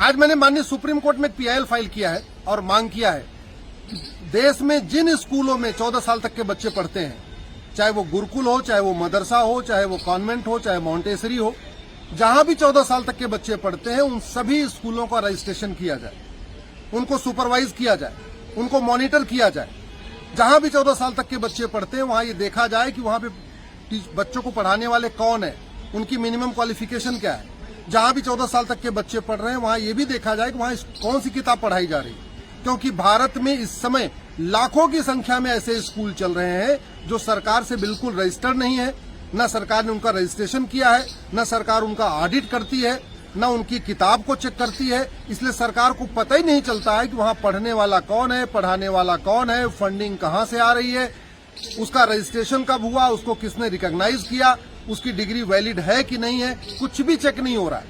आज मैंने माननीय सुप्रीम कोर्ट में पीआईएल फाइल किया है और मांग किया है कि देश में जिन स्कूलों में 14 साल तक के बच्चे पढ़ते हैं, चाहे वो गुरुकुल हो, चाहे वो मदरसा हो, चाहे वो कॉन्वेंट हो, चाहे मॉन्टेसरी हो, जहां भी 14 साल तक के बच्चे पढ़ते हैं, उन सभी स्कूलों का रजिस्ट्रेशन किया जाए, उनको सुपरवाइज किया जाए, उनको मॉनिटर किया जाए। जहां भी 14 साल तक के बच्चे पढ़ते हैं वहां ये देखा जाए कि वहां पे बच्चों को पढ़ाने वाले कौन है, उनकी मिनिमम क्वालिफिकेशन क्या है। जहां भी 14 साल तक के बच्चे पढ़ रहे हैं वहां ये भी देखा जाए कि वहां कौन सी किताब पढ़ाई जा रही है, क्योंकि भारत में इस समय लाखों की संख्या में ऐसे स्कूल चल रहे हैं जो सरकार से बिल्कुल रजिस्टर्ड नहीं है, न सरकार ने उनका रजिस्ट्रेशन किया है, न सरकार उनका ऑडिट करती है, न उनकी किताब को चेक करती है। इसलिए सरकार को पता ही नहीं चलता है कि वहां पढ़ने वाला कौन है, पढ़ाने वाला कौन है, फंडिंग कहां से आ रही है, उसका रजिस्ट्रेशन कब हुआ, उसको किसने रिकॉग्नाइज किया, उसकी डिग्री वैलिड है कि नहीं है, कुछ भी चेक नहीं हो रहा है।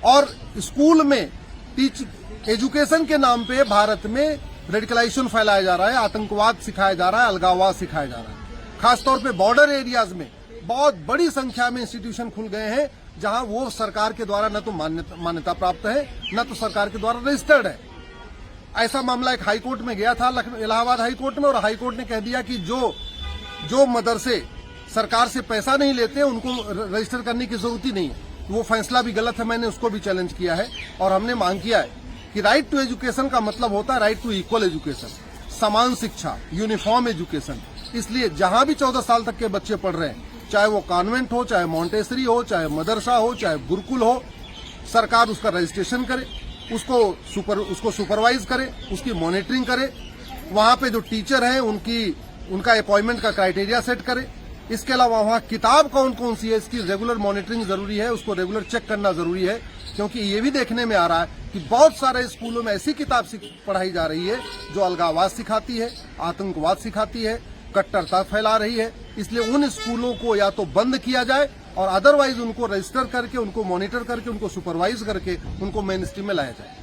और स्कूल में एजुकेशन के नाम पे भारत में रेडिकलाइजेशन फैलाया जा रहा है, आतंकवाद सिखाया जा रहा है, अलगाववाद सिखाया जा रहा है। खासतौर पे बॉर्डर एरियाज में बहुत बड़ी संख्या में इंस्टीट्यूशन खुल गए हैं जहां वो सरकार के द्वारा न तो मान्यता प्राप्त है, न तो सरकार के द्वारा रजिस्टर्ड है। ऐसा मामला एक हाईकोर्ट में गया था, इलाहाबाद हाईकोर्ट में, और हाईकोर्ट ने कह दिया कि जो मदरसे सरकार से पैसा नहीं लेते उनको रजिस्टर करने की जरूरत ही नहीं है। वो फैसला भी गलत है, मैंने उसको भी चैलेंज किया है। और हमने मांग किया है कि राइट टू एजुकेशन का मतलब होता है राइट टू इक्वल एजुकेशन, समान शिक्षा, यूनिफॉर्म एजुकेशन। इसलिए जहां भी 14 साल तक के बच्चे पढ़ रहे हैं, चाहे वो कॉन्वेंट हो, चाहे मॉन्टेसरी हो, चाहे मदरसा हो, चाहे गुरुकुल हो, सरकार उसका रजिस्ट्रेशन करे, उसको सुपरवाइज करे, उसकी मॉनिटरिंग करे। वहां पे जो टीचर हैं उनका अपॉइंटमेंट का क्राइटेरिया सेट करे। इसके अलावा वहां किताब कौन कौन सी है, इसकी रेगुलर मॉनिटरिंग जरूरी है, उसको रेगुलर चेक करना जरूरी है। क्योंकि ये भी देखने में आ रहा है कि बहुत सारे स्कूलों में ऐसी किताब पढ़ाई जा रही है जो अलगाववाद सिखाती है, आतंकवाद सिखाती है, कट्टरता फैला रही है। इसलिए उन स्कूलों को या तो बंद किया जाए और अदरवाइज उनको रजिस्टर करके, उनको मॉनिटर करके, उनको सुपरवाइज करके उनको मेन स्ट्रीम में लाया जाए।